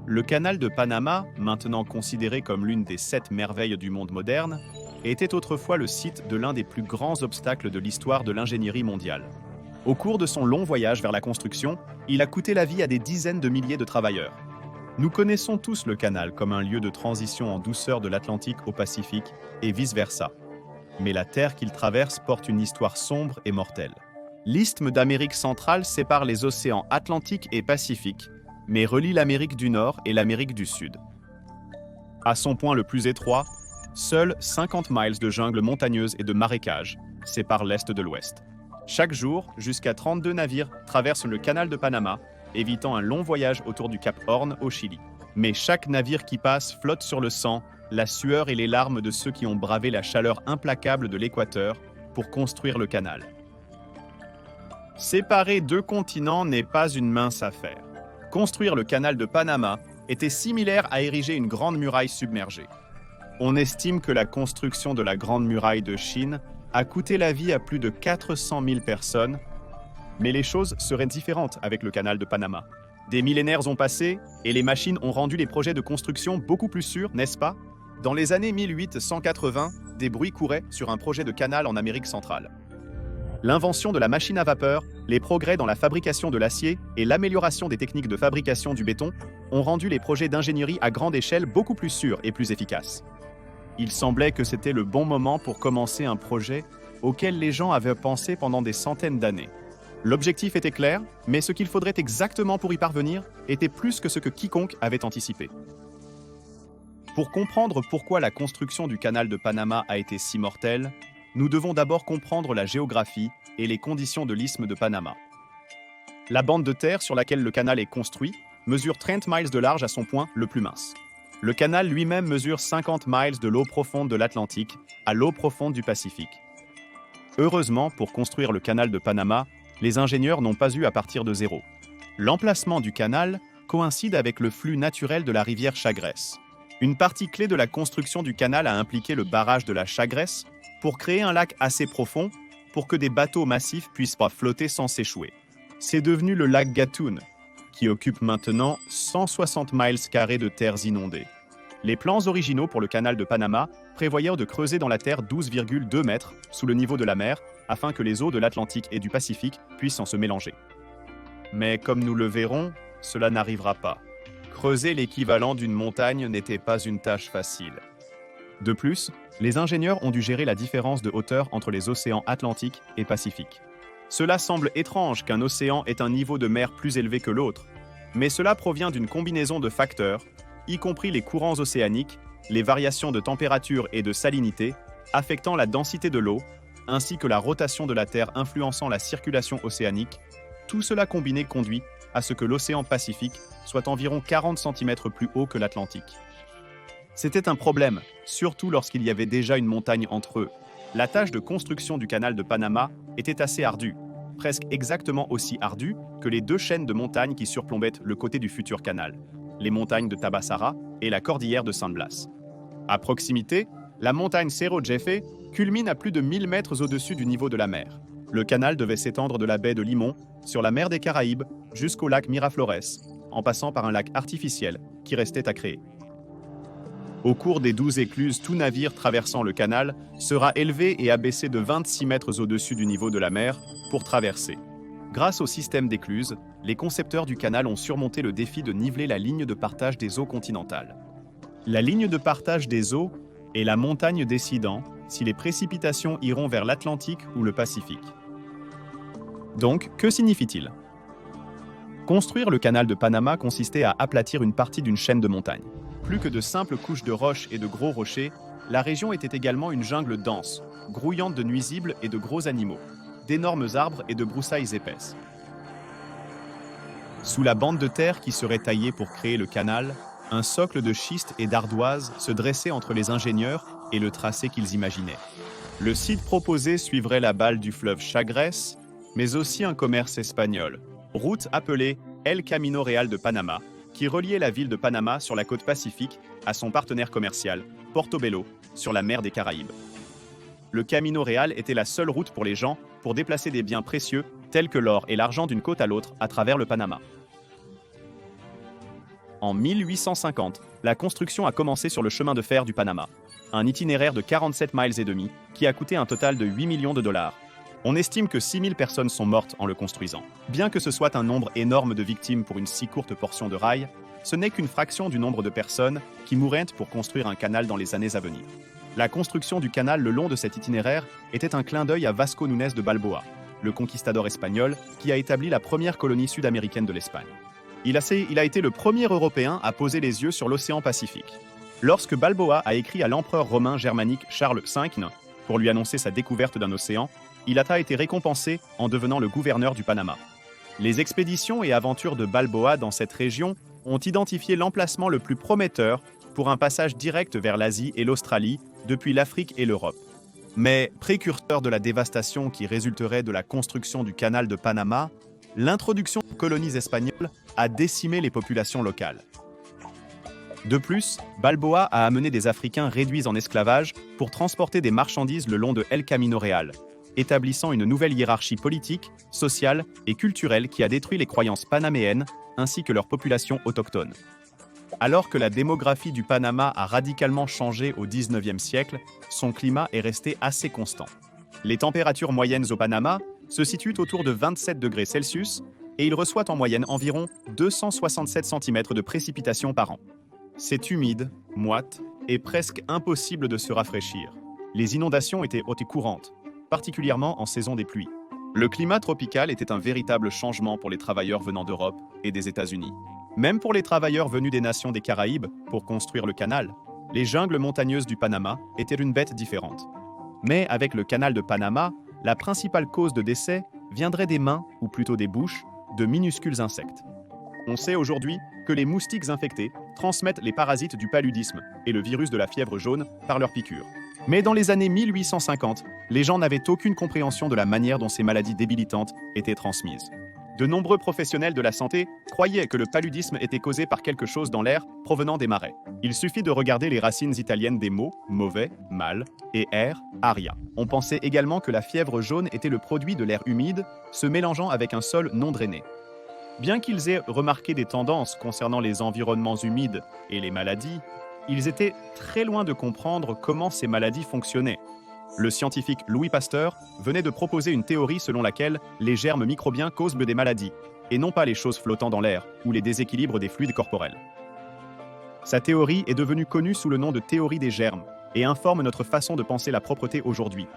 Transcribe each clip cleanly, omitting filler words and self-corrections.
Le canal de Panama, maintenant considéré comme l'une des 7 merveilles du monde moderne, était autrefois le site de l'un des plus grands obstacles de l'histoire de l'ingénierie mondiale. Au cours de son long voyage vers la construction, il a coûté la vie à des dizaines de milliers de travailleurs. Nous connaissons tous le canal comme un lieu de transition en douceur de l'Atlantique au Pacifique et vice-versa. Mais la terre qu'il traverse porte une histoire sombre et mortelle. L'isthme d'Amérique centrale sépare les océans Atlantique et Pacifique, mais relie l'Amérique du Nord et l'Amérique du Sud. À son point le plus étroit, seuls 50 miles de jungle montagneuse et de marécages séparent l'Est de l'Ouest. Chaque jour, jusqu'à 32 navires traversent le canal de Panama, évitant un long voyage autour du Cap Horn au Chili. Mais chaque navire qui passe flotte sur le sang, la sueur et les larmes de ceux qui ont bravé la chaleur implacable de l'équateur pour construire le canal. Séparer deux continents n'est pas une mince affaire. Construire le canal de Panama était similaire à ériger une grande muraille submergée. On estime que la construction de la Grande Muraille de Chine a coûté la vie à plus de 400 000 personnes, mais les choses seraient différentes avec le canal de Panama. Des millénaires ont passé et les machines ont rendu les projets de construction beaucoup plus sûrs, n'est-ce pas? Dans les années 1880, des bruits couraient sur un projet de canal en Amérique centrale. L'invention de la machine à vapeur, les progrès dans la fabrication de l'acier et l'amélioration des techniques de fabrication du béton ont rendu les projets d'ingénierie à grande échelle beaucoup plus sûrs et plus efficaces. Il semblait que c'était le bon moment pour commencer un projet auquel les gens avaient pensé pendant des centaines d'années. L'objectif était clair, mais ce qu'il faudrait exactement pour y parvenir était plus que ce que quiconque avait anticipé. Pour comprendre pourquoi la construction du canal de Panama a été si mortelle, nous devons d'abord comprendre la géographie et les conditions de l'isthme de Panama. La bande de terre sur laquelle le canal est construit mesure 30 miles de large à son point le plus mince. Le canal lui-même mesure 50 miles de l'eau profonde de l'Atlantique à l'eau profonde du Pacifique. Heureusement, pour construire le canal de Panama, les ingénieurs n'ont pas eu à partir de zéro. L'emplacement du canal coïncide avec le flux naturel de la rivière Chagres. Une partie clé de la construction du canal a impliqué le barrage de la Chagres pour créer un lac assez profond pour que des bateaux massifs puissent pas flotter sans s'échouer. C'est devenu le lac Gatun, qui occupe maintenant 160 miles carrés de terres inondées. Les plans originaux pour le canal de Panama prévoyaient de creuser dans la terre 12,2 mètres sous le niveau de la mer afin que les eaux de l'Atlantique et du Pacifique puissent en se mélanger. Mais comme nous le verrons, cela n'arrivera pas. Creuser l'équivalent d'une montagne n'était pas une tâche facile. De plus, les ingénieurs ont dû gérer la différence de hauteur entre les océans Atlantique et Pacifique. Cela semble étrange qu'un océan ait un niveau de mer plus élevé que l'autre, mais cela provient d'une combinaison de facteurs, y compris les courants océaniques, les variations de température et de salinité, affectant la densité de l'eau, ainsi que la rotation de la Terre influençant la circulation océanique. Tout cela combiné conduit à ce que l'océan Pacifique soit environ 40 cm plus haut que l'Atlantique. C'était un problème, surtout lorsqu'il y avait déjà une montagne entre eux. La tâche de construction du canal de Panama était assez ardue, presque exactement aussi ardue que les deux chaînes de montagnes qui surplombaient le côté du futur canal, les montagnes de Tabassara et la cordillère de San Blas. À proximité, la montagne Cerro Jefe culmine à plus de 1000 mètres au-dessus du niveau de la mer. Le canal devait s'étendre de la baie de Limon sur la mer des Caraïbes jusqu'au lac Miraflores, en passant par un lac artificiel qui restait à créer. Au cours des 12 écluses, tout navire traversant le canal sera élevé et abaissé de 26 mètres au-dessus du niveau de la mer pour traverser. Grâce au système d'écluses, les concepteurs du canal ont surmonté le défi de niveler la ligne de partage des eaux continentales. La ligne de partage des eaux est la montagne décidant si les précipitations iront vers l'Atlantique ou le Pacifique. Donc, que signifie-t-il? Construire le canal de Panama consistait à aplatir une partie d'une chaîne de montagnes. Plus que de simples couches de roches et de gros rochers, la région était également une jungle dense, grouillante de nuisibles et de gros animaux, d'énormes arbres et de broussailles épaisses. Sous la bande de terre qui serait taillée pour créer le canal, un socle de schiste et d'ardoise se dressait entre les ingénieurs et le tracé qu'ils imaginaient. Le site proposé suivrait la balle du fleuve Chagres, mais aussi un commerce espagnol, route appelée El Camino Real de Panama, qui reliait la ville de Panama sur la côte pacifique à son partenaire commercial, Portobello, sur la mer des Caraïbes. Le Camino Real était la seule route pour les gens pour déplacer des biens précieux tels que l'or et l'argent d'une côte à l'autre à travers le Panama. En 1850, la construction a commencé sur le chemin de fer du Panama, un itinéraire de 47 miles et demi qui a coûté un total de 8 millions de dollars. On estime que 6 000 personnes sont mortes en le construisant. Bien que ce soit un nombre énorme de victimes pour une si courte portion de rail, ce n'est qu'une fraction du nombre de personnes qui mourraient pour construire un canal dans les années à venir. La construction du canal le long de cet itinéraire était un clin d'œil à Vasco Núñez de Balboa, le conquistador espagnol qui a établi la première colonie sud-américaine de l'Espagne. Il a été le premier Européen à poser les yeux sur l'océan Pacifique. Lorsque Balboa a écrit à l'empereur romain germanique Charles V pour lui annoncer sa découverte d'un océan, il a été récompensé en devenant le gouverneur du Panama. Les expéditions et aventures de Balboa dans cette région ont identifié l'emplacement le plus prometteur pour un passage direct vers l'Asie et l'Australie depuis l'Afrique et l'Europe. Mais précurseur de la dévastation qui résulterait de la construction du canal de Panama, l'introduction de colonies espagnoles a décimé les populations locales. De plus, Balboa a amené des Africains réduits en esclavage pour transporter des marchandises le long de El Camino Real, établissant une nouvelle hiérarchie politique, sociale et culturelle qui a détruit les croyances panaméennes ainsi que leur population autochtone. Alors que la démographie du Panama a radicalement changé au XIXe siècle, son climat est resté assez constant. Les températures moyennes au Panama se situent autour de 27 degrés Celsius et il reçoit en moyenne environ 267 cm de précipitations par an. C'est humide, moite et presque impossible de se rafraîchir. Les inondations étaient courantes, particulièrement en saison des pluies. Le climat tropical était un véritable changement pour les travailleurs venant d'Europe et des États-Unis. Même pour les travailleurs venus des nations des Caraïbes pour construire le canal, les jungles montagneuses du Panama étaient une bête différente. Mais avec le canal de Panama, la principale cause de décès viendrait des mains, ou plutôt des bouches, de minuscules insectes. On sait aujourd'hui que les moustiques infectés transmettent les parasites du paludisme et le virus de la fièvre jaune par leurs piqûres. Mais dans les années 1850, les gens n'avaient aucune compréhension de la manière dont ces maladies débilitantes étaient transmises. De nombreux professionnels de la santé croyaient que le paludisme était causé par quelque chose dans l'air provenant des marais. Il suffit de regarder les racines italiennes des mots mauvais, mal et air, aria. On pensait également que la fièvre jaune était le produit de l'air humide se mélangeant avec un sol non drainé. Bien qu'ils aient remarqué des tendances concernant les environnements humides et les maladies, ils étaient très loin de comprendre comment ces maladies fonctionnaient. Le scientifique Louis Pasteur venait de proposer une théorie selon laquelle les germes microbiens causent des maladies, et non pas les choses flottant dans l'air ou les déséquilibres des fluides corporels. Sa théorie est devenue connue sous le nom de théorie des germes et informe notre façon de penser la propreté aujourd'hui.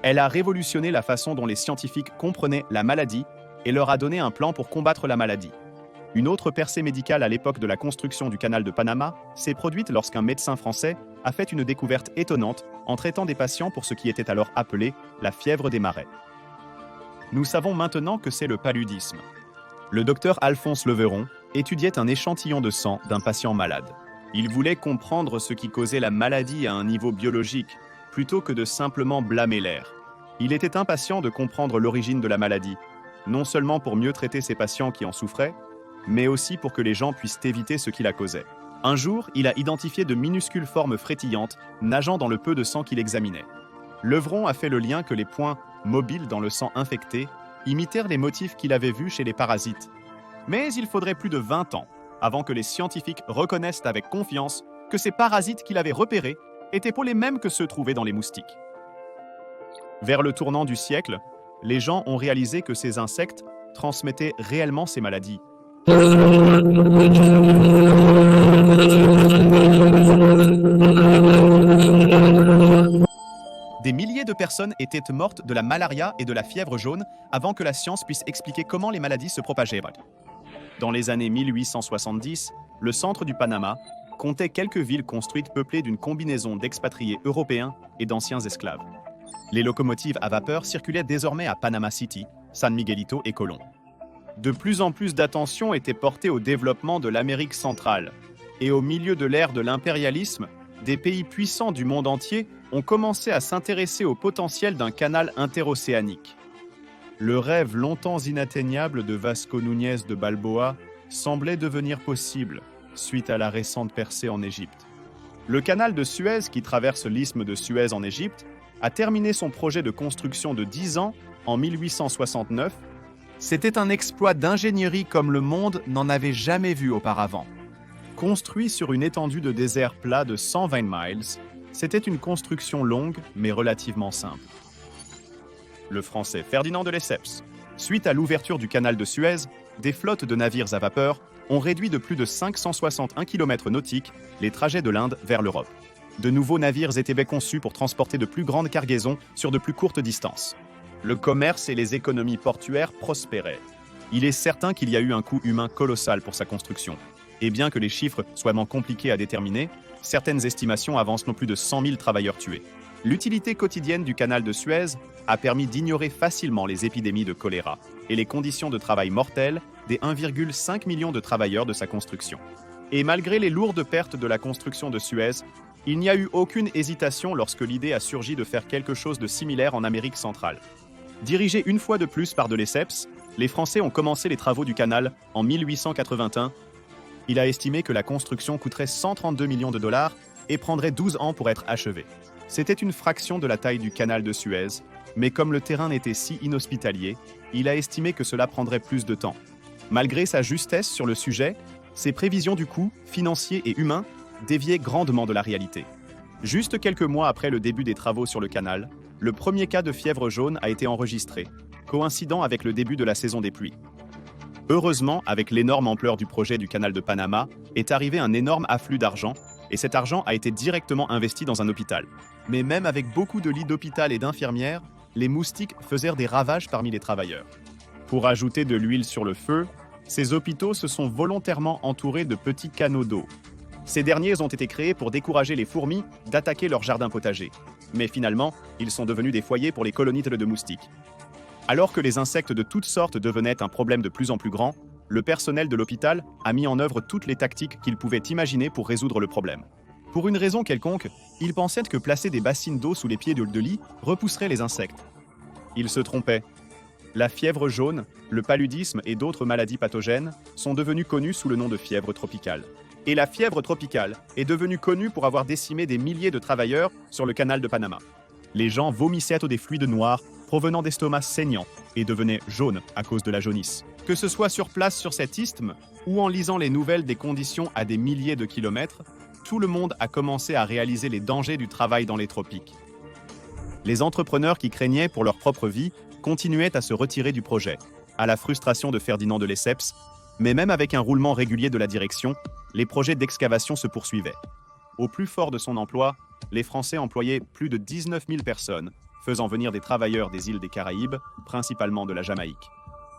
Elle a révolutionné la façon dont les scientifiques comprenaient la maladie et leur a donné un plan pour combattre la maladie. Une autre percée médicale à l'époque de la construction du canal de Panama s'est produite lorsqu'un médecin français a fait une découverte étonnante en traitant des patients pour ce qui était alors appelé la fièvre des marais. Nous savons maintenant que c'est le paludisme. Le docteur Alphonse Leveron étudiait un échantillon de sang d'un patient malade. Il voulait comprendre ce qui causait la maladie à un niveau biologique, plutôt que de simplement blâmer l'air. Il était impatient de comprendre l'origine de la maladie, non seulement pour mieux traiter ces patients qui en souffraient, mais aussi pour que les gens puissent éviter ce qui la causait. Un jour, il a identifié de minuscules formes frétillantes nageant dans le peu de sang qu'il examinait. Leveron a fait le lien que les points mobiles dans le sang infecté imitèrent les motifs qu'il avait vus chez les parasites. Mais il faudrait plus de 20 ans avant que les scientifiques reconnaissent avec confiance que ces parasites qu'il avait repérés étaient pour les mêmes que ceux trouvés dans les moustiques. Vers le tournant du siècle, les gens ont réalisé que ces insectes transmettaient réellement ces maladies. Des milliers de personnes étaient mortes de la malaria et de la fièvre jaune avant que la science puisse expliquer comment les maladies se propageaient. Dans les années 1870, le centre du Panama comptait quelques villes construites peuplées d'une combinaison d'expatriés européens et d'anciens esclaves. Les locomotives à vapeur circulaient désormais à Panama City, San Miguelito et Colón. De plus en plus d'attention était portée au développement de l'Amérique centrale. Et au milieu de l'ère de l'impérialisme, des pays puissants du monde entier ont commencé à s'intéresser au potentiel d'un canal interocéanique. Le rêve longtemps inatteignable de Vasco Núñez de Balboa semblait devenir possible suite à la récente percée en Égypte. Le canal de Suez, qui traverse l'isthme de Suez en Égypte, a terminé son projet de construction de 10 ans en 1869. C'était un exploit d'ingénierie comme le monde n'en avait jamais vu auparavant. Construit sur une étendue de désert plat de 120 miles, c'était une construction longue mais relativement simple. Le Français Ferdinand de Lesseps, suite à l'ouverture du canal de Suez, des flottes de navires à vapeur ont réduit de plus de 561 km nautiques les trajets de l'Inde vers l'Europe. De nouveaux navires étaient bien conçus pour transporter de plus grandes cargaisons sur de plus courtes distances. Le commerce et les économies portuaires prospéraient. Il est certain qu'il y a eu un coût humain colossal pour sa construction. Et bien que les chiffres soient compliqués à déterminer, certaines estimations avancent non plus de 100 000 travailleurs tués. L'utilité quotidienne du canal de Suez a permis d'ignorer facilement les épidémies de choléra et les conditions de travail mortelles des 1,5 million de travailleurs de sa construction. Et malgré les lourdes pertes de la construction de Suez, il n'y a eu aucune hésitation lorsque l'idée a surgi de faire quelque chose de similaire en Amérique centrale. Dirigé une fois de plus par de Lesseps, les Français ont commencé les travaux du canal en 1881. Il a estimé que la construction coûterait 132 millions de dollars et prendrait 12 ans pour être achevée. C'était une fraction de la taille du canal de Suez, mais comme le terrain était si inhospitalier, il a estimé que cela prendrait plus de temps. Malgré sa justesse sur le sujet, ses prévisions du coût, financier et humain, déviaient grandement de la réalité. Juste quelques mois après le début des travaux sur le canal, le premier cas de fièvre jaune a été enregistré, coïncidant avec le début de la saison des pluies. Heureusement, avec l'énorme ampleur du projet du canal de Panama, est arrivé un énorme afflux d'argent, et cet argent a été directement investi dans un hôpital. Mais même avec beaucoup de lits d'hôpital et d'infirmières, les moustiques faisaient des ravages parmi les travailleurs. Pour ajouter de l'huile sur le feu, ces hôpitaux se sont volontairement entourés de petits canaux d'eau. Ces derniers ont été créés pour décourager les fourmis d'attaquer leurs jardins potagers. Mais finalement, ils sont devenus des foyers pour les colonies de moustiques. Alors que les insectes de toutes sortes devenaient un problème de plus en plus grand, le personnel de l'hôpital a mis en œuvre toutes les tactiques qu'il pouvait imaginer pour résoudre le problème. Pour une raison quelconque, ils pensaient que placer des bassines d'eau sous les pieds de lit repousserait les insectes. Ils se trompaient. La fièvre jaune, le paludisme et d'autres maladies pathogènes sont devenus connus sous le nom de fièvre tropicale. Et la fièvre tropicale est devenue connue pour avoir décimé des milliers de travailleurs sur le canal de Panama. Les gens vomissaient des fluides noirs provenant d'estomacs saignants et devenaient jaunes à cause de la jaunisse. Que ce soit sur place sur cet isthme ou en lisant les nouvelles des conditions à des milliers de kilomètres, tout le monde a commencé à réaliser les dangers du travail dans les tropiques. Les entrepreneurs qui craignaient pour leur propre vie continuaient à se retirer du projet, à la frustration de Ferdinand de Lesseps, mais même avec un roulement régulier de la direction, les projets d'excavation se poursuivaient. Au plus fort de son emploi, les Français employaient plus de 19 000 personnes, faisant venir des travailleurs des îles des Caraïbes, principalement de la Jamaïque.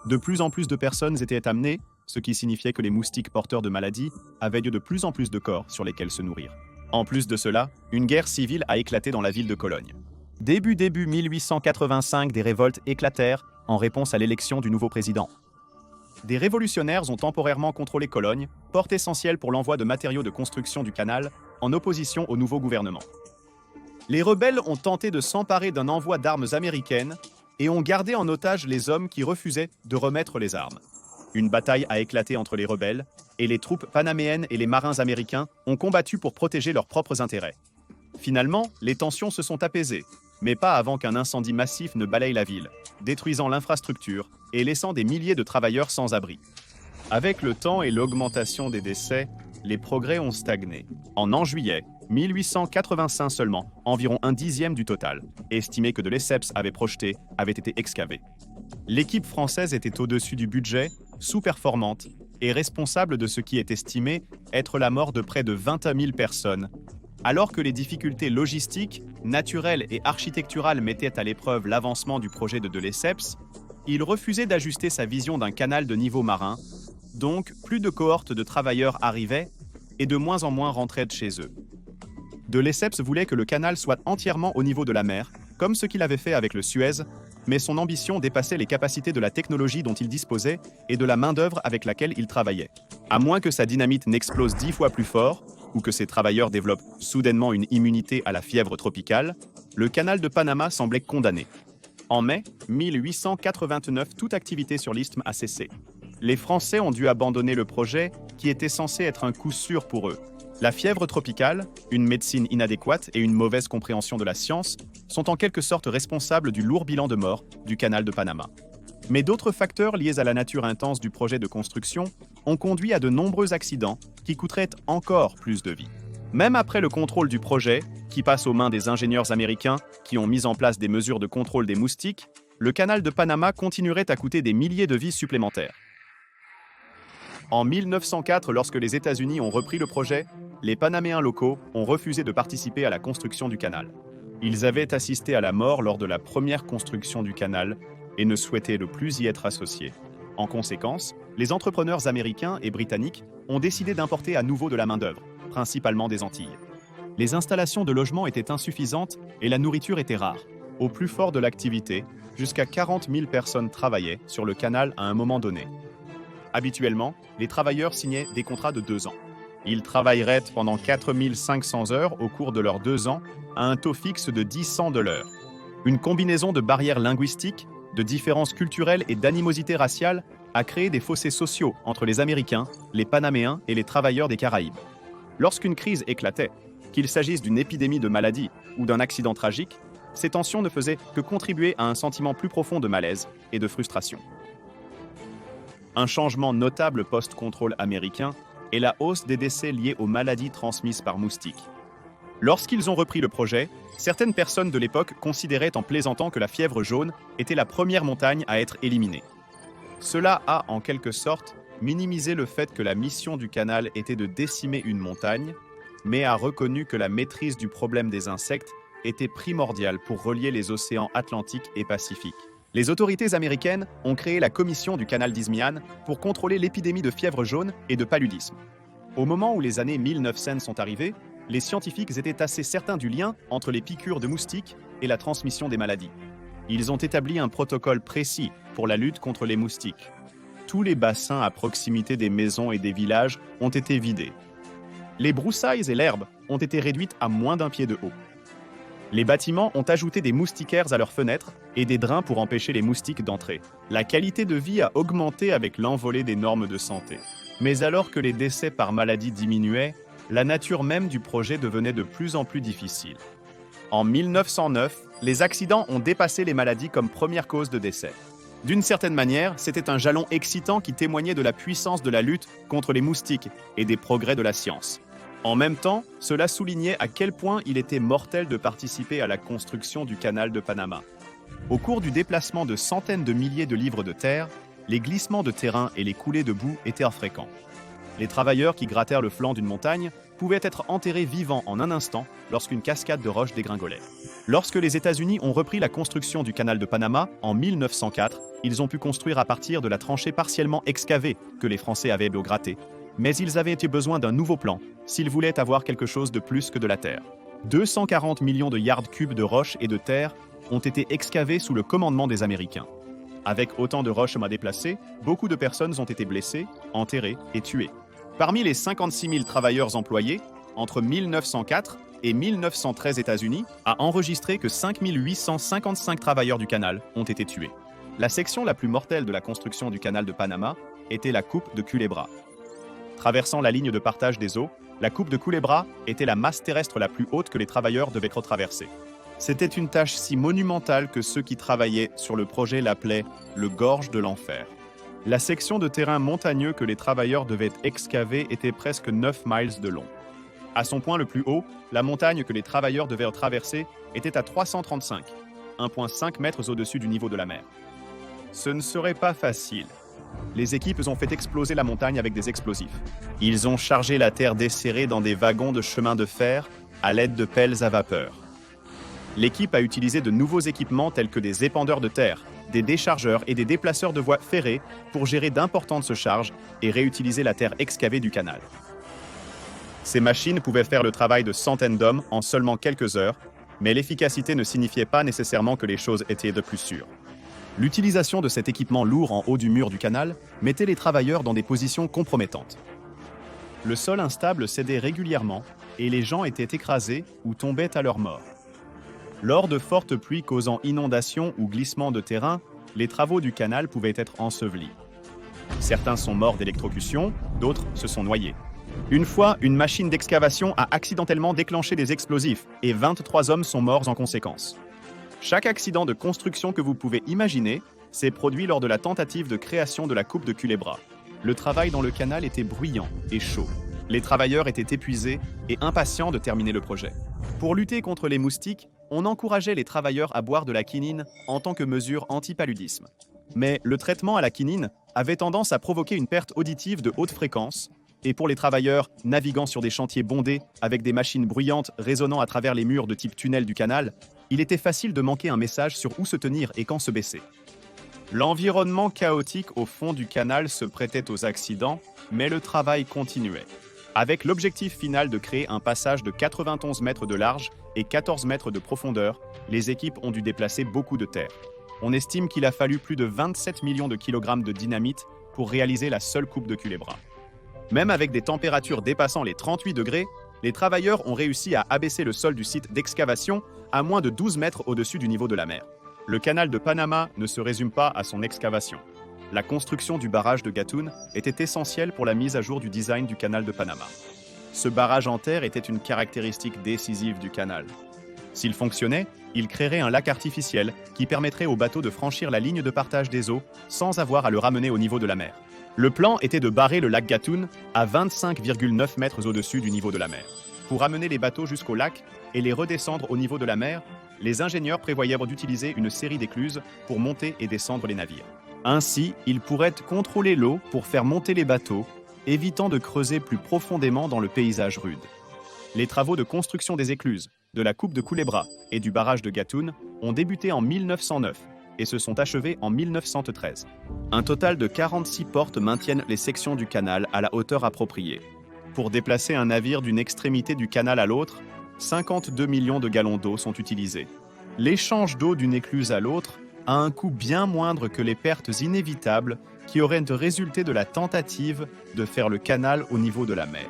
De plus en plus de personnes étaient amenées, ce qui signifiait que les moustiques porteurs de maladies avaient de plus en plus de corps sur lesquels se nourrir. En plus de cela, une guerre civile a éclaté dans la ville de Cologne. Début 1885, des révoltes éclatèrent en réponse à l'élection du nouveau président. Des révolutionnaires ont temporairement contrôlé Cologne, porte essentielle pour l'envoi de matériaux de construction du canal, en opposition au nouveau gouvernement. Les rebelles ont tenté de s'emparer d'un envoi d'armes américaines et ont gardé en otage les hommes qui refusaient de remettre les armes. Une bataille a éclaté entre les rebelles, et les troupes panaméennes et les marins américains ont combattu pour protéger leurs propres intérêts. Finalement, les tensions se sont apaisées, mais pas avant qu'un incendie massif ne balaye la ville, détruisant l'infrastructure et laissant des milliers de travailleurs sans abri. Avec le temps et l'augmentation des décès, les progrès ont stagné. En juillet 1885 seulement, environ un dixième du total, estimé que de Lesseps avait projeté, avait été excavé. L'équipe française était au-dessus du budget, sous-performante et responsable de ce qui est estimé être la mort de près de 20 000 personnes. Alors que les difficultés logistiques, naturelles et architecturales mettaient à l'épreuve l'avancement du projet de Lesseps, il refusait d'ajuster sa vision d'un canal de niveau marin, donc plus de cohortes de travailleurs arrivaient et de moins en moins rentraient de chez eux. De Lesseps voulait que le canal soit entièrement au niveau de la mer, comme ce qu'il avait fait avec le Suez, mais son ambition dépassait les capacités de la technologie dont il disposait et de la main-d'œuvre avec laquelle il travaillait. À moins que sa dynamite n'explose 10 fois plus fort, ou que ses travailleurs développent soudainement une immunité à la fièvre tropicale, le canal de Panama semblait condamné. En mai 1889, toute activité sur l'isthme a cessé. Les Français ont dû abandonner le projet qui était censé être un coup sûr pour eux. La fièvre tropicale, une médecine inadéquate et une mauvaise compréhension de la science sont en quelque sorte responsables du lourd bilan de morts du canal de Panama. Mais d'autres facteurs liés à la nature intense du projet de construction ont conduit à de nombreux accidents qui coûteraient encore plus de vies. Même après le contrôle du projet, qui passe aux mains des ingénieurs américains qui ont mis en place des mesures de contrôle des moustiques, le canal de Panama continuerait à coûter des milliers de vies supplémentaires. En 1904, lorsque les États-Unis ont repris le projet, les Panaméens locaux ont refusé de participer à la construction du canal. Ils avaient assisté à la mort lors de la première construction du canal et ne souhaitaient le plus y être associés. En conséquence, les entrepreneurs américains et britanniques ont décidé d'importer à nouveau de la main-d'œuvre, principalement des Antilles. Les installations de logement étaient insuffisantes et la nourriture était rare. Au plus fort de l'activité, jusqu'à 40 000 personnes travaillaient sur le canal à un moment donné. Habituellement, les travailleurs signaient des contrats de 2 ans. Ils travailleraient pendant 4 500 heures au cours de leurs 2 ans à un taux fixe de 10 cents de l'heure. Une combinaison de barrières linguistiques, de différences culturelles et d'animosité raciale a créé des fossés sociaux entre les Américains, les Panaméens et les travailleurs des Caraïbes. Lorsqu'une crise éclatait, qu'il s'agisse d'une épidémie de maladie ou d'un accident tragique, ces tensions ne faisaient que contribuer à un sentiment plus profond de malaise et de frustration. Un changement notable post-contrôle américain est la hausse des décès liés aux maladies transmises par moustiques. Lorsqu'ils ont repris le projet, certaines personnes de l'époque considéraient en plaisantant que la fièvre jaune était la première montagne à être éliminée. Cela a, en quelque sorte, minimisé le fait que la mission du canal était de décimer une montagne, mais a reconnu que la maîtrise du problème des insectes était primordiale pour relier les océans Atlantique et Pacifique. Les autorités américaines ont créé la commission du canal d'Isthmian pour contrôler l'épidémie de fièvre jaune et de paludisme. Au moment où les années 1900 sont arrivées, les scientifiques étaient assez certains du lien entre les piqûres de moustiques et la transmission des maladies. Ils ont établi un protocole précis pour la lutte contre les moustiques. Tous les bassins à proximité des maisons et des villages ont été vidés. Les broussailles et l'herbe ont été réduites à moins d'1 pied de haut. Les bâtiments ont ajouté des moustiquaires à leurs fenêtres et des drains pour empêcher les moustiques d'entrer. La qualité de vie a augmenté avec l'envolée des normes de santé. Mais alors que les décès par maladie diminuaient, la nature même du projet devenait de plus en plus difficile. En 1909, les accidents ont dépassé les maladies comme première cause de décès. D'une certaine manière, c'était un jalon excitant qui témoignait de la puissance de la lutte contre les moustiques et des progrès de la science. En même temps, cela soulignait à quel point il était mortel de participer à la construction du canal de Panama. Au cours du déplacement de centaines de milliers de livres de terre, les glissements de terrain et les coulées de boue étaient fréquents. Les travailleurs qui grattèrent le flanc d'une montagne pouvaient être enterrés vivants en un instant lorsqu'une cascade de roches dégringolait. Lorsque les États-Unis ont repris la construction du canal de Panama en 1904, ils ont pu construire à partir de la tranchée partiellement excavée que les Français avaient beau gratter. Mais ils avaient besoin d'un nouveau plan s'ils voulaient avoir quelque chose de plus que de la terre. 240 millions de yards cubes de roches et de terre ont été excavés sous le commandement des Américains. Avec autant de roches à déplacer, beaucoup de personnes ont été blessées, enterrées et tuées. Parmi les 56 000 travailleurs employés, entre 1904 et 1913 États-Unis a enregistré que 5 855 travailleurs du canal ont été tués. La section la plus mortelle de la construction du canal de Panama était la coupe de Culebra. Traversant la ligne de partage des eaux, la coupe de Culebra était la masse terrestre la plus haute que les travailleurs devaient retraverser. C'était une tâche si monumentale que ceux qui travaillaient sur le projet l'appelaient le gorge de l'enfer. La section de terrain montagneux que les travailleurs devaient excaver était presque 9 miles de long. À son point le plus haut, la montagne que les travailleurs devaient traverser était à 335, 1,5 mètres au-dessus du niveau de la mer. Ce ne serait pas facile. Les équipes ont fait exploser la montagne avec des explosifs. Ils ont chargé la terre desserrée dans des wagons de chemin de fer à l'aide de pelles à vapeur. L'équipe a utilisé de nouveaux équipements tels que des épandeurs de terre, des déchargeurs et des déplaceurs de voies ferrées pour gérer d'importantes charges et réutiliser la terre excavée du canal. Ces machines pouvaient faire le travail de centaines d'hommes en seulement quelques heures, mais l'efficacité ne signifiait pas nécessairement que les choses étaient de plus sûres. L'utilisation de cet équipement lourd en haut du mur du canal mettait les travailleurs dans des positions compromettantes. Le sol instable cédait régulièrement et les gens étaient écrasés ou tombaient à leur mort. Lors de fortes pluies causant inondations ou glissements de terrain, les travaux du canal pouvaient être ensevelis. Certains sont morts d'électrocution, d'autres se sont noyés. Une fois, une machine d'excavation a accidentellement déclenché des explosifs et 23 hommes sont morts en conséquence. Chaque accident de construction que vous pouvez imaginer s'est produit lors de la tentative de création de la coupe de Culebra. Le travail dans le canal était bruyant et chaud. Les travailleurs étaient épuisés et impatients de terminer le projet. Pour lutter contre les moustiques, on encourageait les travailleurs à boire de la quinine en tant que mesure anti-paludisme. Mais le traitement à la quinine avait tendance à provoquer une perte auditive de haute fréquence, et pour les travailleurs naviguant sur des chantiers bondés avec des machines bruyantes résonnant à travers les murs de type tunnel du canal, il était facile de manquer un message sur où se tenir et quand se baisser. L'environnement chaotique au fond du canal se prêtait aux accidents, mais le travail continuait. Avec l'objectif final de créer un passage de 91 mètres de large et 14 mètres de profondeur, les équipes ont dû déplacer beaucoup de terre. On estime qu'il a fallu plus de 27 millions de kilogrammes de dynamite pour réaliser la seule coupe de Culebra. Même avec des températures dépassant les 38 degrés, les travailleurs ont réussi à abaisser le sol du site d'excavation à moins de 12 mètres au-dessus du niveau de la mer. Le canal de Panama ne se résume pas à son excavation. La construction du barrage de Gatun était essentielle pour la mise à jour du design du canal de Panama. Ce barrage en terre était une caractéristique décisive du canal. S'il fonctionnait, il créerait un lac artificiel qui permettrait aux bateaux de franchir la ligne de partage des eaux sans avoir à le ramener au niveau de la mer. Le plan était de barrer le lac Gatun à 25,9 mètres au-dessus du niveau de la mer. Pour amener les bateaux jusqu'au lac et les redescendre au niveau de la mer, les ingénieurs prévoyaient d'utiliser une série d'écluses pour monter et descendre les navires. Ainsi, ils pourraient contrôler l'eau pour faire monter les bateaux, évitant de creuser plus profondément dans le paysage rude. Les travaux de construction des écluses, de la coupe de Culebra et du barrage de Gatun ont débuté en 1909 et se sont achevés en 1913. Un total de 46 portes maintiennent les sections du canal à la hauteur appropriée. Pour déplacer un navire d'une extrémité du canal à l'autre, 52 millions de gallons d'eau sont utilisés. L'échange d'eau d'une écluse à l'autre a un coût bien moindre que les pertes inévitables qui auraient résulté de la tentative de faire le canal au niveau de la mer.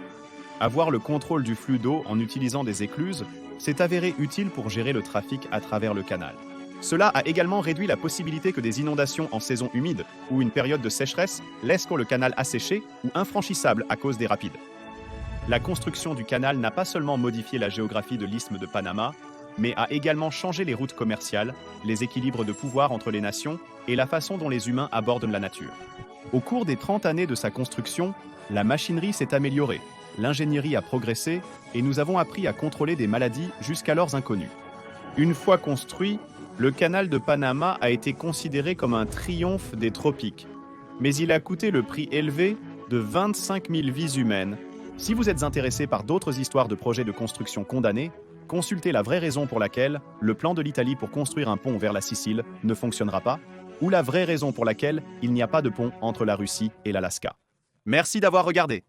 Avoir le contrôle du flux d'eau en utilisant des écluses s'est avéré utile pour gérer le trafic à travers le canal. Cela a également réduit la possibilité que des inondations en saison humide ou une période de sécheresse laissent le canal asséché ou infranchissable à cause des rapides. La construction du canal n'a pas seulement modifié la géographie de l'isthme de Panama, mais a également changé les routes commerciales, les équilibres de pouvoir entre les nations et la façon dont les humains abordent la nature. Au cours des 30 années de sa construction, la machinerie s'est améliorée, l'ingénierie a progressé et nous avons appris à contrôler des maladies jusqu'alors inconnues. Une fois construit, le canal de Panama a été considéré comme un triomphe des tropiques, mais il a coûté le prix élevé de 25 000 vies humaines. Si vous êtes intéressé par d'autres histoires de projets de construction condamnés, consultez la vraie raison pour laquelle le plan de l'Italie pour construire un pont vers la Sicile ne fonctionnera pas, ou la vraie raison pour laquelle il n'y a pas de pont entre la Russie et l'Alaska. Merci d'avoir regardé.